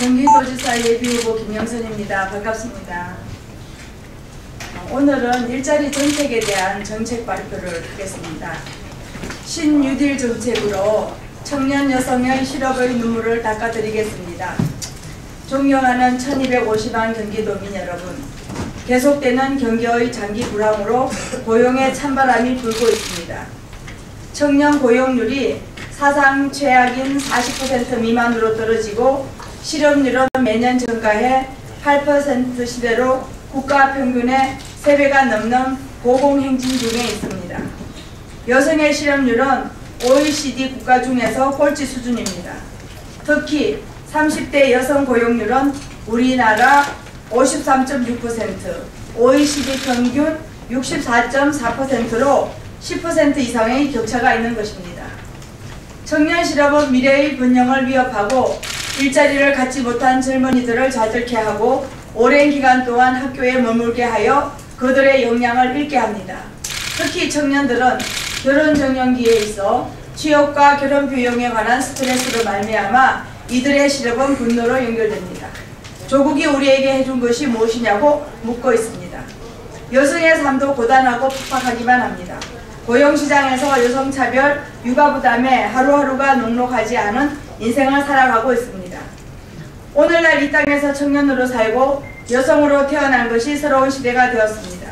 경기도지사 예비후보 김영선입니다. 반갑습니다. 오늘은 일자리 정책에 대한 정책 발표를 하겠습니다. 신뉴딜 정책으로 청년 여성의 실업의 눈물을 닦아드리겠습니다. 존경하는 1250만 경기도민 여러분, 계속되는 경기의 장기 불황으로 고용의 찬바람이 불고 있습니다. 청년 고용률이 사상 최악인 40% 미만으로 떨어지고 실업률은 매년 증가해 8% 시대로 국가 평균의 3배가 넘는 고공행진 중에 있습니다. 여성의 실업률은 OECD 국가 중에서 꼴찌 수준입니다. 특히 30대 여성 고용률은 우리나라 53.6%, OECD 평균 64.4%로 10% 이상의 격차가 있는 것입니다. 청년 실업은 미래의 번영을 위협하고 일자리를 갖지 못한 젊은이들을 자들케 하고 오랜 기간 동안 학교에 머물게 하여 그들의 역량을 잃게 합니다. 특히 청년들은 결혼 정년기에 있어 취업과 결혼 비용에 관한 스트레스로 말미암아 이들의 실업은 분노로 연결됩니다. 조국이 우리에게 해준 것이 무엇이냐고 묻고 있습니다. 여성의 삶도 고단하고 팍팍하기만 합니다. 고용시장에서 여성차별, 육아부담에 하루하루가 녹록하지 않은 인생을 살아가고 있습니다. 오늘날 이 땅에서 청년으로 살고 여성으로 태어난 것이 새로운 시대가 되었습니다.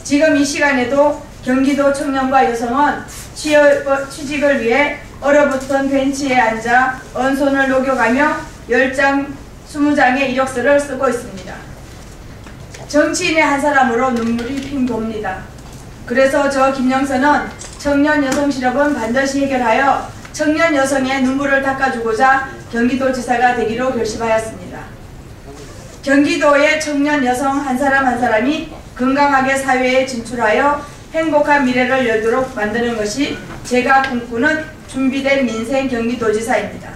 지금 이 시간에도 경기도 청년과 여성은 취직을 위해 얼어붙은 벤치에 앉아 언손을 녹여가며 10장, 20장의 이력서를 쓰고 있습니다. 정치인의 한 사람으로 눈물이 핑 돕니다. 그래서 저 김영선은 청년 여성 실업은 반드시 해결하여 청년 여성의 눈물을 닦아주고자 경기도지사가 되기로 결심하였습니다. 경기도의 청년 여성 한 사람 한 사람이 건강하게 사회에 진출하여 행복한 미래를 열도록 만드는 것이 제가 꿈꾸는 준비된 민생 경기도지사입니다.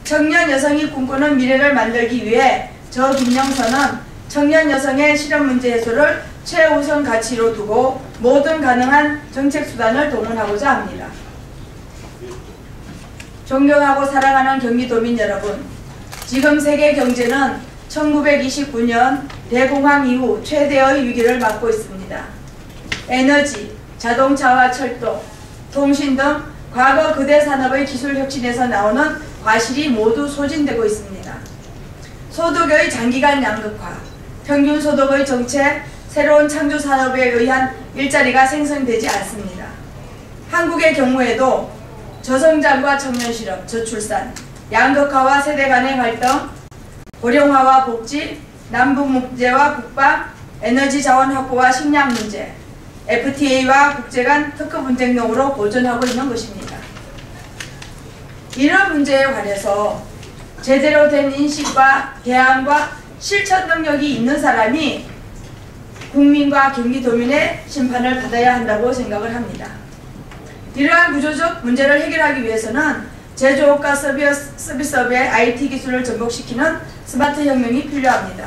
청년 여성이 꿈꾸는 미래를 만들기 위해 저 김영선은 청년 여성의 실업 문제 해소를 최우선 가치로 두고 모든 가능한 정책 수단을 동원하고자 합니다. 존경하고 사랑하는 경기도민 여러분, 지금 세계 경제는 1929년 대공황 이후 최대의 위기를 맞고 있습니다. 에너지, 자동차와 철도, 통신 등 과거 거대 산업의 기술 혁신에서 나오는 과실이 모두 소진되고 있습니다. 소득의 장기간 양극화, 평균 소득의 정책, 새로운 창조 산업에 의한 일자리가 생성되지 않습니다. 한국의 경우에도 저성장과 청년 실업, 저출산, 양극화와 세대 간의 갈등, 고령화와 복지, 남북 문제와 국방, 에너지 자원 확보와 식량 문제, FTA와 국제 간 특허 분쟁 등으로 보존하고 있는 것입니다. 이런 문제에 관해서 제대로 된 인식과 대안과 실천 능력이 있는 사람이 국민과 경기도민의 심판을 받아야 한다고 생각을 합니다. 이러한 구조적 문제를 해결하기 위해서는 제조업과 서비스업의 IT 기술을 접목시키는 스마트 혁명이 필요합니다.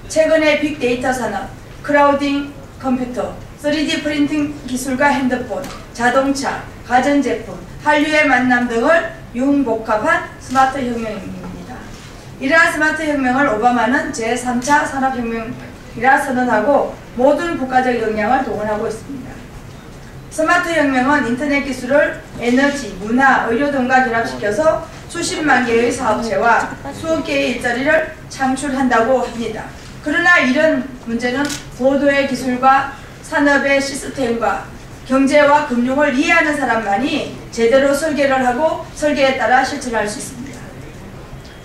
최근에 빅데이터 산업, 클라우딩 컴퓨터, 3D 프린팅 기술과 핸드폰, 자동차, 가전제품, 한류의 만남 등을 융복합한 스마트 혁명입니다. 이러한 스마트 혁명을 오바마는 제3차 산업혁명이라 선언하고 모든 국가적 역량을 동원하고 있습니다. 스마트 혁명은 인터넷 기술을 에너지, 문화, 의료 등과 결합시켜서 수십만 개의 사업체와 수억 개의 일자리를 창출한다고 합니다. 그러나 이런 문제는 고도의 기술과 산업의 시스템과 경제와 금융을 이해하는 사람만이 제대로 설계를 하고 설계에 따라 실천할 수 있습니다.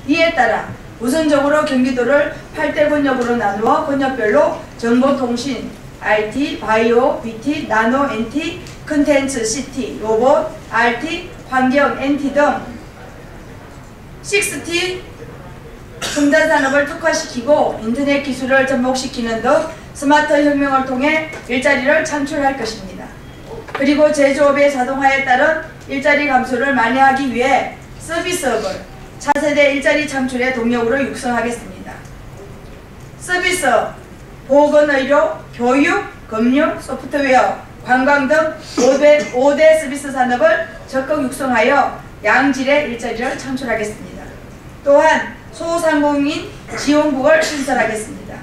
이에 따라 우선적으로 경기도를 8대 권역으로 나누어 권역별로 정보통신, IT, 바이오, BT, 나노, NT, 컨텐츠, CT, 로봇, RT, 환경, NT 등 6T 첨단 산업을 특화시키고 인터넷 기술을 접목시키는 등 스마트 혁명을 통해 일자리를 창출할 것입니다. 그리고 제조업의 자동화에 따른 일자리 감소를 만회하기 위해 서비스업을 차세대 일자리 창출의 동력으로 육성하겠습니다. 서비스업, 보건의료, 교육, 금융, 소프트웨어, 관광 등 5대 서비스 산업을 적극 육성하여 양질의 일자리를 창출하겠습니다. 또한 소상공인 지원국을 신설하겠습니다.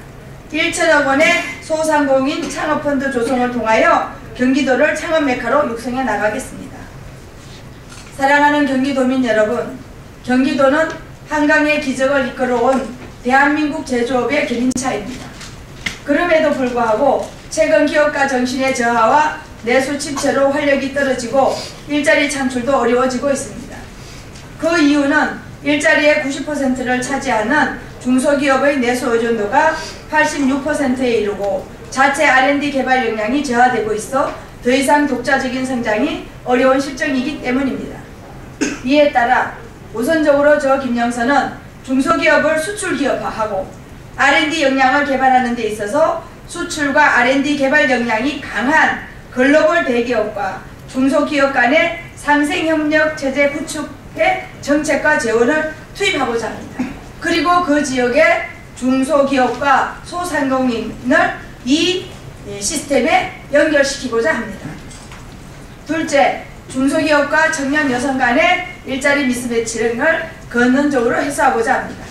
1천억 원의 소상공인 창업펀드 조성을 통하여 경기도를 창업 메카로 육성해 나가겠습니다. 사랑하는 경기도민 여러분, 경기도는 한강의 기적을 이끌어온 대한민국 제조업의 견인차입니다. 그럼에도 불구하고 최근 기업가 정신의 저하와 내수 침체로 활력이 떨어지고 일자리 창출도 어려워지고 있습니다. 그 이유는 일자리의 90%를 차지하는 중소기업의 내수 의존도가 86%에 이르고 자체 R&D 개발 역량이 저하되고 있어 더 이상 독자적인 성장이 어려운 실정이기 때문입니다. 이에 따라 우선적으로 저 김영선은 중소기업을 수출기업화하고 R&D 역량을 개발하는 데 있어서 수출과 R&D 개발 역량이 강한 글로벌 대기업과 중소기업 간의 상생협력 체제 구축의 정책과 재원을 투입하고자 합니다. 그리고 그 지역의 중소기업과 소상공인을 이 시스템에 연결시키고자 합니다. 둘째, 중소기업과 청년 여성 간의 일자리 미스매치를 근원적으로 해소하고자 합니다.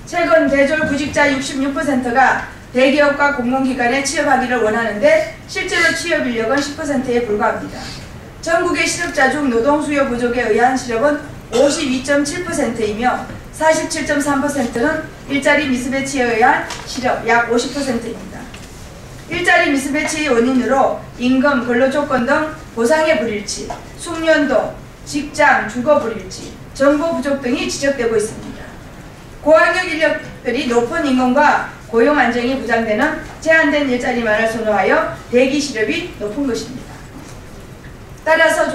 최근 대졸 구직자 66%가 대기업과 공공기관에 취업하기를 원하는데 실제로 취업 인력은 10%에 불과합니다. 전국의 실업자 중 노동 수요 부족에 의한 실업은 52.7%이며 47.3%는 일자리 미스매치에 의한 실업 약 50%입니다. 일자리 미스매치의 원인으로 임금, 근로조건 등 보상의 불일치, 숙련도, 직장, 주거 불일치, 정보 부족 등이 지적되고 있습니다. 고학력 인력들이 높은 임금과 고용 안정이 보장되는 제한된 일자리만을 선호하여 대기 실업이 높은 것입니다. 따라서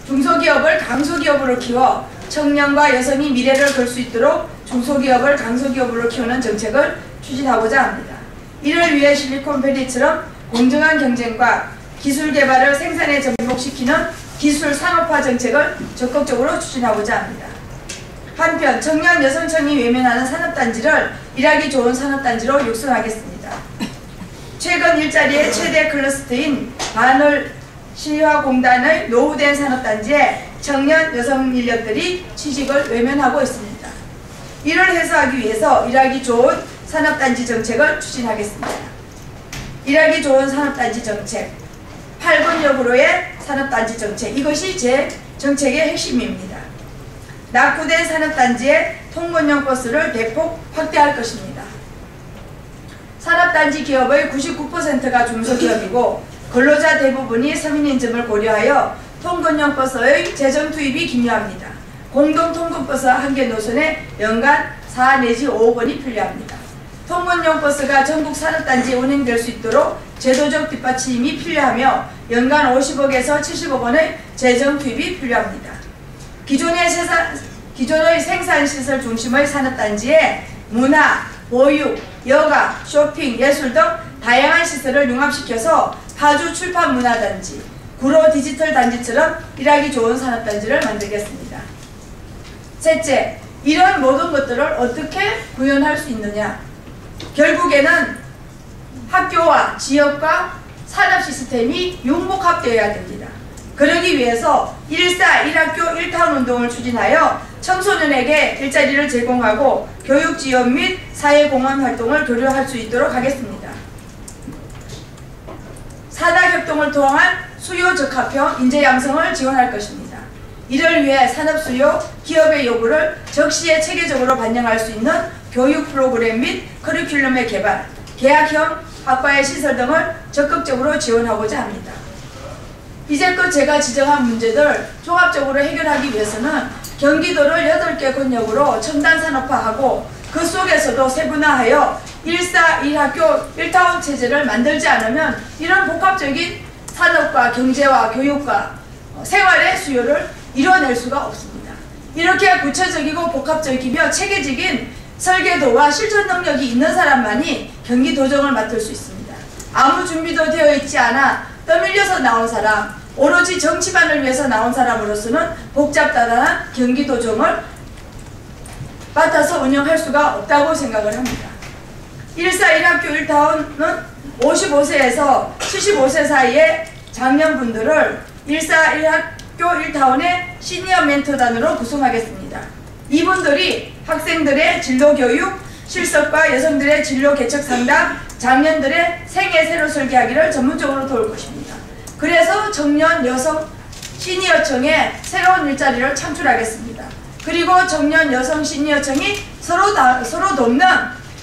중소기업을 강소기업으로 키워 청년과 여성이 미래를 걸 수 있도록 중소기업을 강소기업으로 키우는 정책을 추진하고자 합니다. 이를 위해 실리콘밸리처럼 공정한 경쟁과 기술 개발을 생산에 접목시키는 기술 상업화 정책을 적극적으로 추진하고자 합니다. 한편 청년 여성층이 외면하는 산업단지를 일하기 좋은 산업단지로 육성하겠습니다. 최근 일자리의 최대 클러스터인 바늘실화공단의 노후된 산업단지에 청년 여성 인력들이 취직을 외면하고 있습니다. 이를 해소하기 위해서 일하기 좋은 산업단지 정책을 추진하겠습니다. 일하기 좋은 산업단지 정책, 8번역으로의 산업단지 정책, 이것이 제 정책의 핵심입니다. 낙후된 산업단지에 통근용 버스를 대폭 확대할 것입니다. 산업단지 기업의 99%가 중소기업이고 근로자 대부분이 서민인점을 고려하여 통근용 버스의 재정 투입이 기묘합니다. 공동 통근버스 한 개 노선에 연간 4 내지 5억 원이 필요합니다. 통근용 버스가 전국 산업단지에 운행될 수 있도록 제도적 뒷받침이 필요하며 연간 50억에서 70억 원의 재정 투입이 필요합니다. 기존의 생산시설 중심의 산업단지에 문화, 보육, 여가, 쇼핑, 예술 등 다양한 시설을 융합시켜서 파주 출판문화단지, 구로 디지털단지처럼 일하기 좋은 산업단지를 만들겠습니다. 셋째, 이런 모든 것들을 어떻게 구현할 수 있느냐? 결국에는 학교와 지역과 산업 시스템이 융복합되어야 됩니다. 그러기 위해서 1사 1학교 1타운 운동을 추진하여 청소년에게 일자리를 제공하고 교육 지원 및 사회공헌 활동을 교류할 수 있도록 하겠습니다. 산학협동을 통한 수요 적합형 인재 양성을 지원할 것입니다. 이를 위해 산업 수요, 기업의 요구를 적시에 체계적으로 반영할 수 있는 교육 프로그램 및 커리큘럼의 개발, 계약형 학과의 시설 등을 적극적으로 지원하고자 합니다. 이제껏 제가 지적한 문제들 종합적으로 해결하기 위해서는 경기도를 8개 권역으로 첨단 산업화하고 그 속에서도 세분화하여 1사 1학교 1타운 체제를 만들지 않으면 이런 복합적인 산업과 경제와 교육과 생활의 수요를 이뤄낼 수가 없습니다. 이렇게 구체적이고 복합적이며 체계적인 설계도와 실천 능력이 있는 사람만이 경기도정을 맡을 수 있습니다. 아무 준비도 되어 있지 않아 떠밀려서 나온 사람, 오로지 정치만을 위해서 나온 사람으로서는 복잡다단한 경기도정을 맡아서 운영할 수가 없다고 생각을 합니다. 1사 1학교 1타운은 55세에서 75세 사이의 장년분들을 1사 1학교 1타운의 시니어 멘토단으로 구성하겠습니다. 이분들이 학생들의 진로교육, 실습과 여성들의 진로 개척 상담, 장년들의 생애 새로 설계하기를 전문적으로 도울 것입니다. 그래서 청년 여성 시니어청에 새로운 일자리를 창출하겠습니다. 그리고 청년 여성 시니어청이 서로 돕는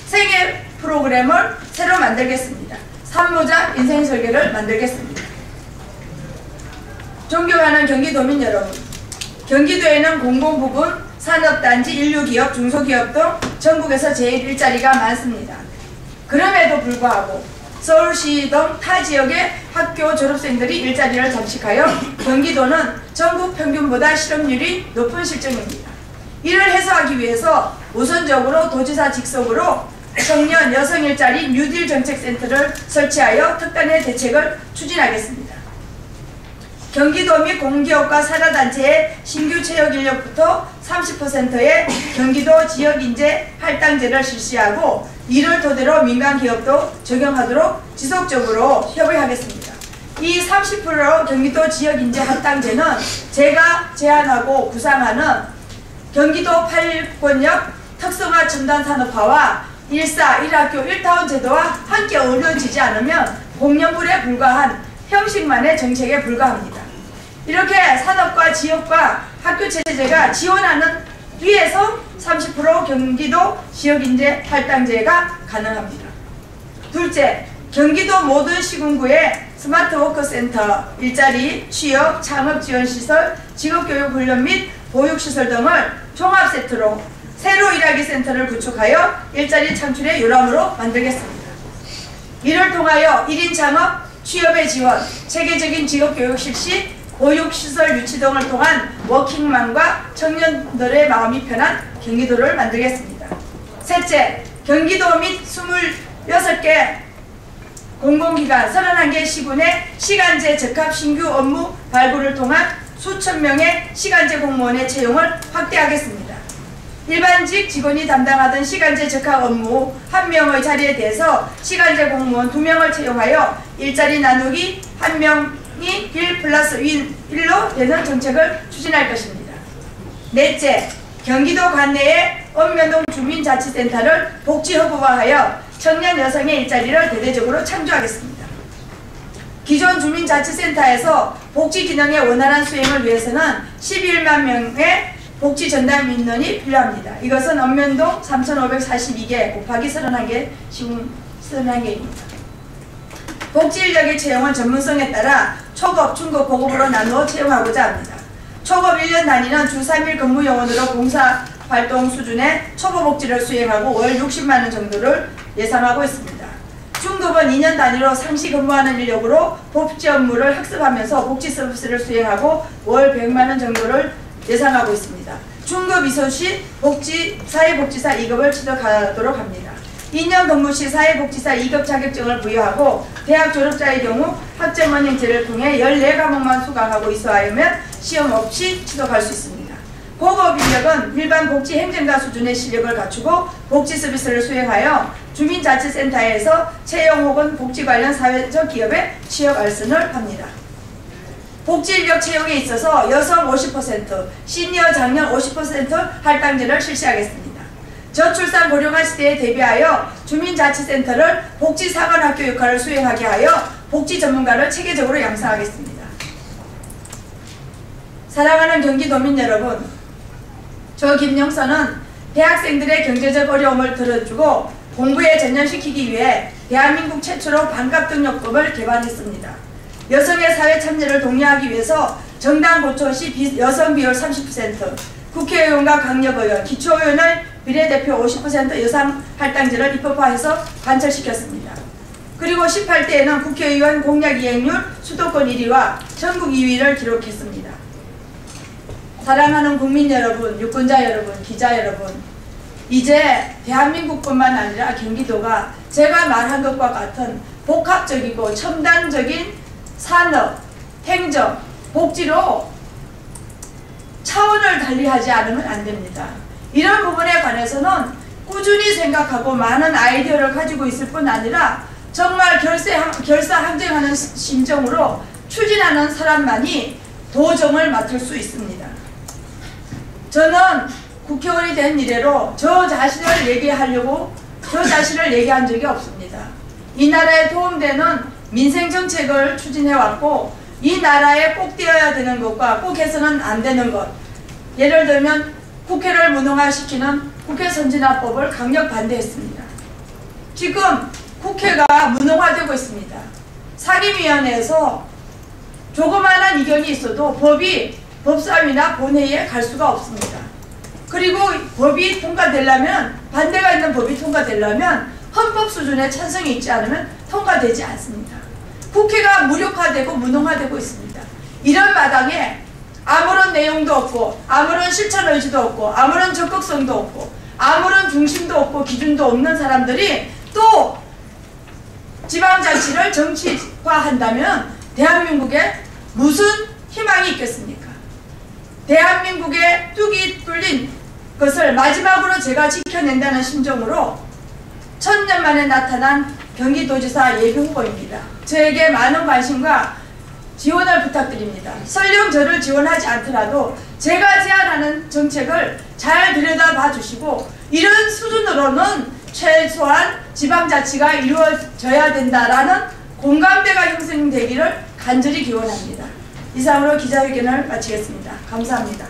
생애 프로그램을 새로 만들겠습니다. 산모자 인생 설계를 만들겠습니다. 존경하는 경기도민 여러분, 경기도에는 공공부문, 산업단지, 인류기업, 중소기업 등 전국에서 제일 일자리가 많습니다. 그럼에도 불구하고 서울시 등 타 지역의 학교 졸업생들이 일자리를 잠식하여 경기도는 전국 평균보다 실업률이 높은 실정입니다. 이를 해소하기 위해서 우선적으로 도지사 직속으로 청년 여성 일자리 뉴딜 정책센터를 설치하여 특단의 대책을 추진하겠습니다. 경기도 및 공기업과 산하단체의 신규 채용 인력부터 30%의 경기도 지역인재 할당제를 실시하고 이를 토대로 민간기업도 적용하도록 지속적으로 협의하겠습니다. 이 30% 경기도 지역인재 할당제는 제가 제안하고 구상하는 경기도 8권역 특성화 첨단산업화와 1사 1학교 1타운 제도와 함께 어우러지지 않으면 공연불에 불과한 형식만의 정책에 불과합니다. 이렇게 산업과 지역과 학교 체제가 지원하는 뒤에서 30% 경기도 지역인재 할당제가 가능합니다. 둘째, 경기도 모든 시군구에 스마트워크센터, 일자리, 취업, 창업지원시설, 직업교육훈련 및 보육시설 등을 종합세트로 새로 일하기 센터를 구축하여 일자리 창출의 요람으로 만들겠습니다. 이를 통하여 1인 창업, 취업의 지원, 체계적인 직업교육 실시, 보육시설 유치 등을 통한 워킹맘과 청년들의 마음이 편한 경기도를 만들겠습니다. 셋째, 경기도 및 26개 공공기관 31개 시군의 시간제 적합 신규 업무 발굴을 통한 수천 명의 시간제 공무원의 채용을 확대하겠습니다. 일반직 직원이 담당하던 시간제 적합 업무 1명의 자리에 대해서 시간제 공무원 2명을 채용하여 일자리 나누기 1명이 1+1로 되는 정책을 추진할 것입니다. 넷째, 경기도 관내의 읍면동 주민자치센터를 복지허브화하여 청년 여성의 일자리를 대대적으로 창조하겠습니다. 기존 주민자치센터에서 복지 기능의 원활한 수행을 위해서는 11만 명의 복지 전담 인원이 필요합니다. 이것은 읍면동 3,542개 곱하기 31개 시군 31개입니다. 복지 인력의 채용은 전문성에 따라 초급, 중급, 고급으로 나누어 채용하고자 합니다. 초급 1년 단위는 주 3일 근무 요원으로 봉사활동 수준의 초보복지를 수행하고 월 60만원 정도를 예상하고 있습니다. 중급은 2년 단위로 상시 근무하는 인력으로 복지 업무를 학습하면서 복지 서비스를 수행하고 월 100만원 정도를 예상하고 있습니다. 중급 이소 시 사회복지사 2급을 취득하도록 합니다. 2년 근무 시 사회복지사 2급 자격증을 부여하고 대학 졸업자의 경우 학점은행제를 통해 14과목만 수강하고 이수하면 시험 없이 취득할 수 있습니다. 고급 인력은 일반 복지 행정가 수준의 실력을 갖추고 복지 서비스를 수행하여 주민자치센터에서 채용 혹은 복지 관련 사회적 기업에 취업 알선을 합니다. 복지인력 채용에 있어서 여성 50%, 시니어 장년 50% 할당제를 실시하겠습니다. 저출산 고령화 시대에 대비하여 주민자치센터를 복지사관학교 역할을 수행하게 하여 복지 전문가를 체계적으로 양성하겠습니다. 사랑하는 경기도민 여러분, 저 김영선은 대학생들의 경제적 어려움을 들어주고 공부에 전념시키기 위해 대한민국 최초로 반값등록금을 개발했습니다. 여성의 사회 참여를 독려하기 위해서 정당 고초 시 여성 비율 30%, 국회의원과 강력의원, 기초의원의 비례대표 50% 여성 할당제를 입법화해서 관철시켰습니다. 그리고 18대에는 국회의원 공약 이행률 수도권 1위와 전국 2위를 기록했습니다. 사랑하는 국민 여러분, 유권자 여러분, 기자 여러분, 이제 대한민국뿐만 아니라 경기도가 제가 말한 것과 같은 복합적이고 첨단적인 산업, 행정, 복지로 차원을 달리하지 않으면 안 됩니다. 이런 부분에 관해서는 꾸준히 생각하고 많은 아이디어를 가지고 있을 뿐 아니라 정말 결사항쟁하는 심정으로 추진하는 사람만이 도정을 맡을 수 있습니다. 저는 국회의원이 된 이래로 저 자신을 얘기한 적이 없습니다. 이 나라에 도움되는 민생 정책을 추진해왔고 이 나라에 꼭 되어야 되는 것과 꼭 해서는 안 되는 것, 예를 들면 국회를 무능화시키는 국회 선진화법을 강력 반대했습니다. 지금 국회가 무능화되고 있습니다. 상임위원회에서 조그마한 이견이 있어도 법사위나 본회의에 갈 수가 없습니다. 그리고 법이 통과되려면, 반대가 있는 법이 통과되려면 헌법 수준의 찬성이 있지 않으면 통과되지 않습니다. 국회가 무력화되고 무능화되고 있습니다. 이런 마당에 아무런 내용도 없고 아무런 실천 의지도 없고 아무런 적극성도 없고 아무런 중심도 없고 기준도 없는 사람들이 또 지방자치를 정치화한다면 대한민국에 무슨 희망이 있겠습니까? 대한민국의 뚝이 뚫린 것을 마지막으로 제가 지켜낸다는 심정으로 천년 만에 나타난 경기도지사 예비후보입니다. 저에게 많은 관심과 지원을 부탁드립니다. 설령 저를 지원하지 않더라도 제가 제안하는 정책을 잘 들여다봐 주시고 이런 수준으로는 최소한 지방자치가 이루어져야 된다라는 공감대가 형성되기를 간절히 기원합니다. 이상으로 기자회견을 마치겠습니다. 감사합니다.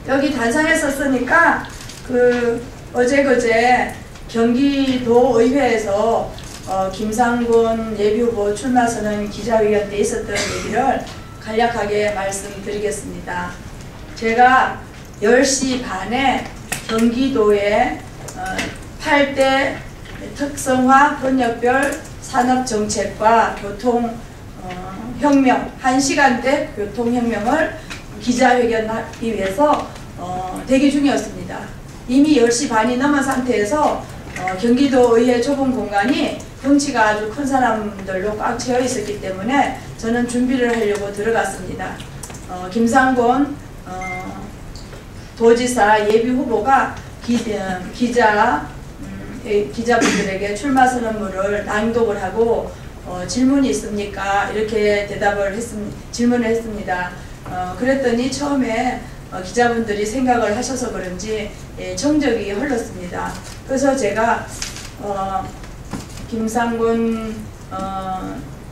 여기 단상에 썼으니까 어제 그제 경기도의회에서 김상곤 예비후보 출마 선언 기자회견 때 있었던 얘기를 간략하게 말씀드리겠습니다. 제가 10시 반에 경기도의 8대 특성화 번역별 산업정책과 교통혁명, 1시간대 교통혁명을 기자회견하기 위해서 대기 중이었습니다. 이미 10시 반이 넘은 상태에서 경기도의회 좁은 공간이 덩치가 아주 큰 사람들로 꽉 채워 있었기 때문에 저는 준비를 하려고 들어갔습니다. 김상곤 도지사 예비후보가 기자분들에게 출마 선언문을 낭독을 하고 질문이 있습니까? 이렇게 질문을 했습니다. 그랬더니 처음에 기자분들이 생각을 하셔서 그런지 정적이 흘렀습니다. 그래서 제가 김상곤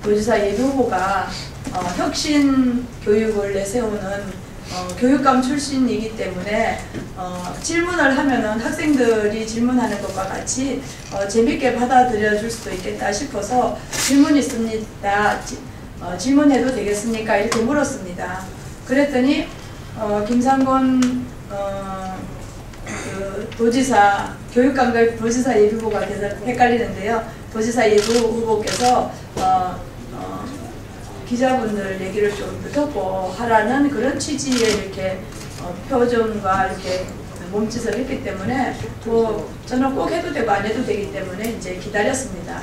도지사 예비후보가 혁신 교육을 내세우는 교육감 출신이기 때문에 질문을 하면은 학생들이 질문하는 것과 같이 재밌게 받아들여 줄 수도 있겠다 싶어서 질문 있습니다. 질문해도 되겠습니까? 이렇게 물었습니다. 그랬더니 김상곤 도지사, 교육감과 도지사 예비후보가 돼서 헷갈리는데요. 도지사 예비후보께서 기자분들 얘기를 좀 듣고 하라는 그런 취지의 이렇게 표정과 이렇게 몸짓을 했기 때문에 저는 꼭 해도 되고 안 해도 되기 때문에 이제 기다렸습니다.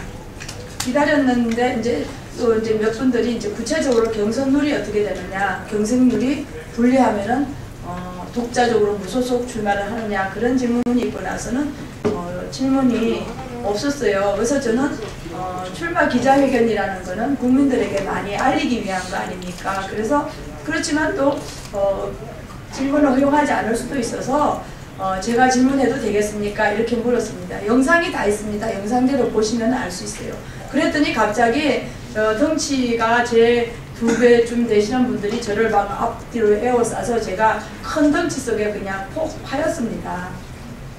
기다렸는데 이제 또 이제 몇 분들이 이제 구체적으로 경선룰이 어떻게 되느냐, 경선룰이 불리하면은 독자적으로 무소속 출마를 하느냐 그런 질문이 있고 나서는 질문이 없었어요. 그래서 저는 출마 기자회견이라는 거는 국민들에게 많이 알리기 위한 거 아닙니까? 그래서 그렇지만 또 질문을 허용하지 않을 수도 있어서 제가 질문해도 되겠습니까? 이렇게 물었습니다. 영상이 다 있습니다. 영상대로 보시면 알 수 있어요. 그랬더니 갑자기 덩치가 제 2배쯤 되시는 분들이 저를 막 앞뒤로 에워싸서 제가 큰 덩치 속에 그냥 폭 파였습니다.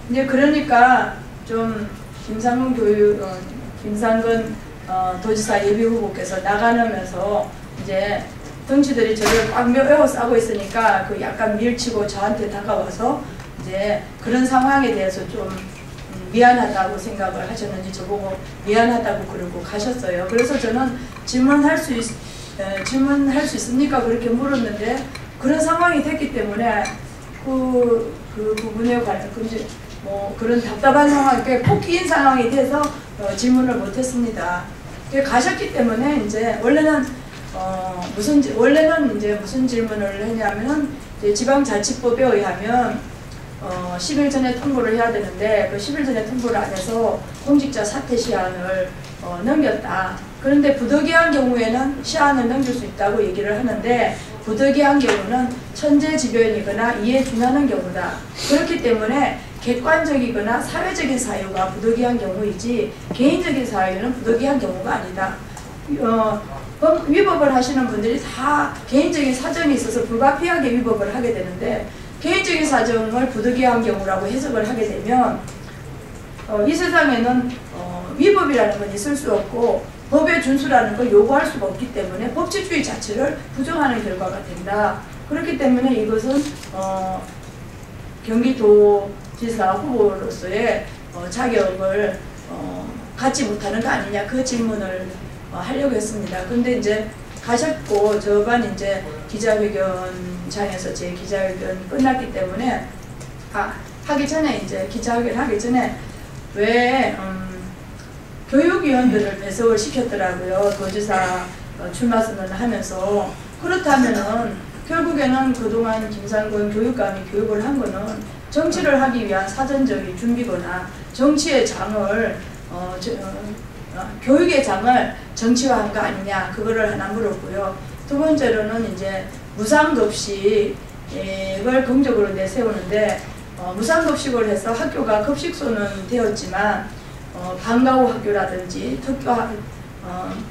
이제 그러니까 좀 김상곤 도지사 예비후보께서 나가면서 이제 덩치들이 저를 꽉 에워싸고 있으니까 그 약간 밀치고 저한테 다가와서 이제 그런 상황에 대해서 좀 미안하다고 생각을 하셨는지 저보고 미안하다고 그러고 가셨어요. 그래서 저는 질문할 수 있습니까? 그렇게 물었는데 그런 상황이 됐기 때문에 그 부분에 관한 그런 답답한 상황, 꼭 끼인 상황이 돼서 질문을 못했습니다. 가셨기 때문에 이제 원래는 무슨 질문을 했냐면은 지방자치법에 의하면 10일 전에 통보를 해야 되는데 그 10일 전에 통보를 안 해서 공직자 사퇴 시한을 넘겼다. 그런데 부득이한 경우에는 시한을 넘길 수 있다고 얘기를 하는데 부득이한 경우는 천재지변이거나 이에 준하는 경우다. 그렇기 때문에 객관적이거나 사회적인 사유가 부득이한 경우이지 개인적인 사유는 부득이한 경우가 아니다. 위법을 하시는 분들이 다 개인적인 사정이 있어서 불가피하게 위법을 하게 되는데 개인적인 사정을 부득이한 경우라고 해석을 하게 되면 이 세상에는 위법이라는 건 있을 수 없고 법의 준수라는 걸 요구할 수가 없기 때문에 법치주의 자체를 부정하는 결과가 된다. 그렇기 때문에 이것은 경기도지사 후보로서의 자격을 갖지 못하는 거 아니냐 그 질문을 하려고 했습니다. 근데 이제 가셨고 저번 이제 기자회견장에서 제 기자회견이 끝났기 때문에 하기 전에 이제 기자회견 하기 전에 왜 교육위원들을 배석을 시켰더라고요. 도지사 출마 선언을 하면서. 그렇다면은 결국에는 그동안 김상곤 교육감이 교육을 한 거는 정치를 하기 위한 사전적인 준비거나 정치의 장을 교육의 장을 정치화한 거 아니냐 그거를 하나 물었고요. 두 번째로는 이제 무상급식을 긍정적으로 내세우는데 무상급식을 해서 학교가 급식소는 되었지만 방과후 학교라든지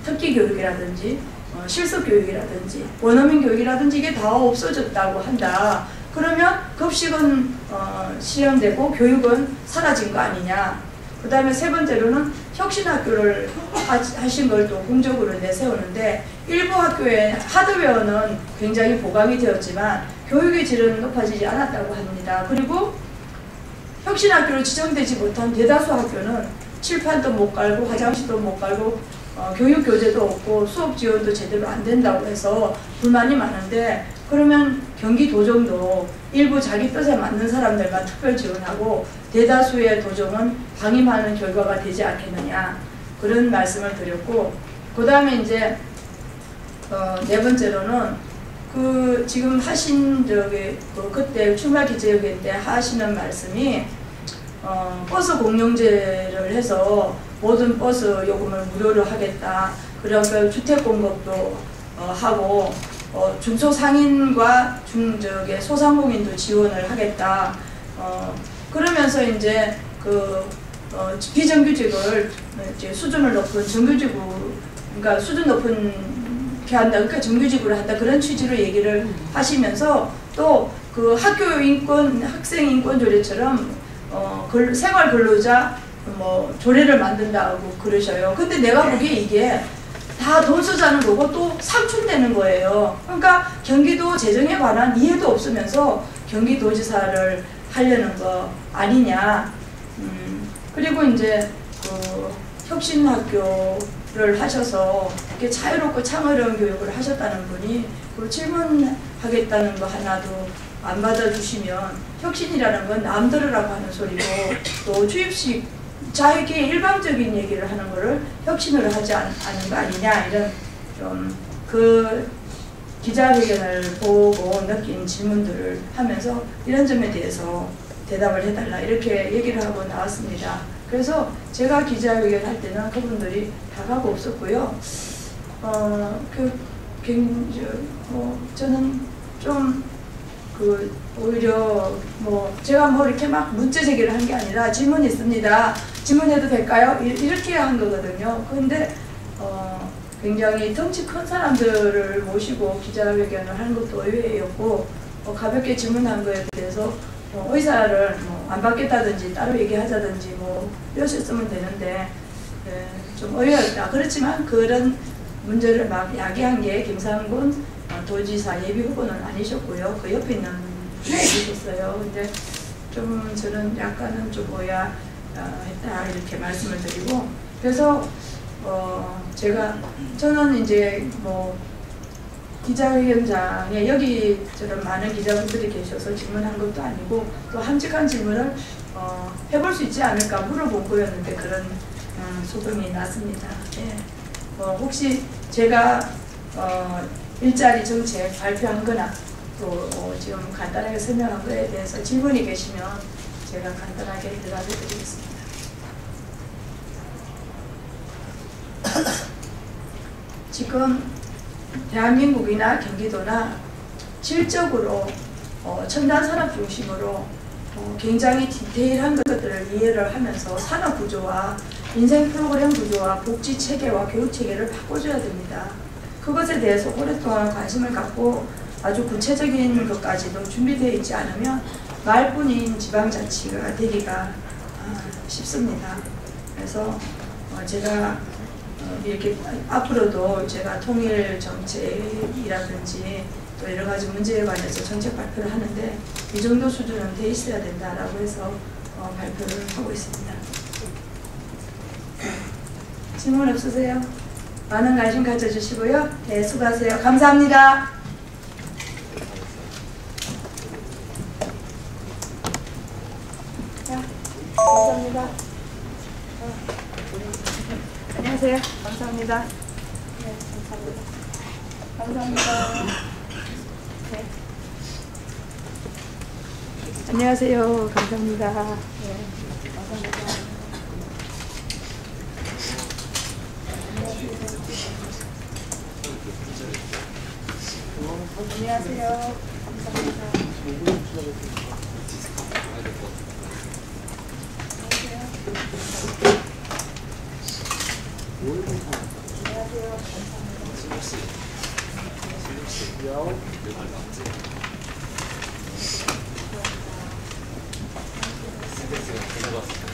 특기 교육이라든지 실습 교육이라든지 원어민 교육이라든지 이게 다 없어졌다고 한다. 그러면 급식은 실현되고 교육은 사라진 거 아니냐. 그 다음에 세 번째로는 혁신학교를 하신 걸 또 공적으로 내세우는데 일부 학교의 하드웨어는 굉장히 보강이 되었지만 교육의 질은 높아지지 않았다고 합니다. 그리고 혁신학교로 지정되지 못한 대다수 학교는 칠판도 못 깔고 화장실도 못 깔고 교육교재도 없고 수업 지원도 제대로 안 된다고 해서 불만이 많은데 그러면 경기도정도 일부 자기 뜻에 맞는 사람들만 특별 지원하고 대다수의 도정은 방임하는 결과가 되지 않겠느냐 그런 말씀을 드렸고 그 다음에 이제 네 번째로는 그 지금 하신 그때 출마 기자회견 때 하시는 말씀이 버스 공영제를 해서 모든 버스 요금을 무료로 하겠다. 그러니까 주택 공급도 하고 중소상인과 소상공인도 지원을 하겠다. 그러면서 이제 그 비정규직을 이제 수준을 높은 정규직으로 그러니까 수준 높은 게 한다. 그러니까 정규직으로 한다. 그런 취지로 얘기를 하시면서 또 그 학교 인권, 학생 인권 조례처럼 생활 근로자 조례를 만든다고 그러셔요. 근데 내가 보기에 이게 다 돈 쓰자는 거고 또 상충되는 거예요. 그러니까 경기도 재정에 관한 이해도 없으면서 경기도지사를 하려는 거 아니냐. 그리고 이제 그 혁신학교를 하셔서 이렇게 자유롭고 창의로운 교육을 하셨다는 분이 그 질문하겠다는 거 하나도 안 받아주시면 혁신이라는 건 남들으라고 하는 소리고 또 주입식 자기 일방적인 얘기를 하는 거를 혁신으로 하지 않은 거 아니냐 이런 좀 그 기자회견을 보고 느낀 질문들을 하면서 이런 점에 대해서 대답을 해달라 이렇게 얘기를 하고 나왔습니다. 그래서 제가 기자회견 할 때는 그분들이 다가고 없었고요. 저는 좀 오히려 제가 이렇게 막 문제 제기를 한 게 아니라 질문이 있습니다. 질문해도 될까요? 이렇게 한 거거든요. 근데 굉장히 덩치 큰 사람들을 모시고 기자회견을 하는 것도 의외였고 가볍게 질문한 거에 대해서 의사를 안 받겠다든지 따로 얘기하자든지 이러셨으면 되는데 좀 의외였다. 그렇지만 그런 문제를 막 야기한 게 김상곤 도지사 예비후보는 아니셨고요. 그 옆에 있는 분이셨어요. 근데 좀 저는 약간은 좀 했다 이렇게 말씀을 드리고 그래서 저는 이제 기자회견장에 여기처럼 많은 기자분들이 계셔서 질문한 것도 아니고 또 함직한 질문을 해볼 수 있지 않을까 물어본 거였는데 그런 소동이 났습니다. 네. 혹시 제가 일자리 정책 발표한 거나 또 지금 간단하게 설명한 거에 대해서 질문이 계시면 제가 간단하게 대답해 드리겠습니다. 지금 대한민국이나 경기도나 질적으로 첨단 산업 중심으로 굉장히 디테일한 것들을 이해를 하면서 산업 구조와 인생 프로그램 구조와 복지 체계와 교육 체계를 바꿔줘야 됩니다. 그것에 대해서 오랫동안 관심을 갖고 아주 구체적인 것까지도 준비되어 있지 않으면 말뿐인 지방자치가 되기가 쉽습니다. 그래서 제가 이렇게 앞으로도 제가 통일 정책이라든지 또 여러 가지 문제에 관해서 정책 발표를 하는데 이 정도 수준은 돼 있어야 된다라고 해서 발표를 하고 있습니다. 질문 없으세요? 많은 관심 가져주시고요. 네, 수고하세요. 감사합니다. 자, 감사합니다. 안녕하세요. 감사합니다. 네, 감사합니다. 감사합니다. 네. 안녕하세요. 감사합니다. 네, 감사합니다. 안녕하세요. 감사합니다. 안녕하세요.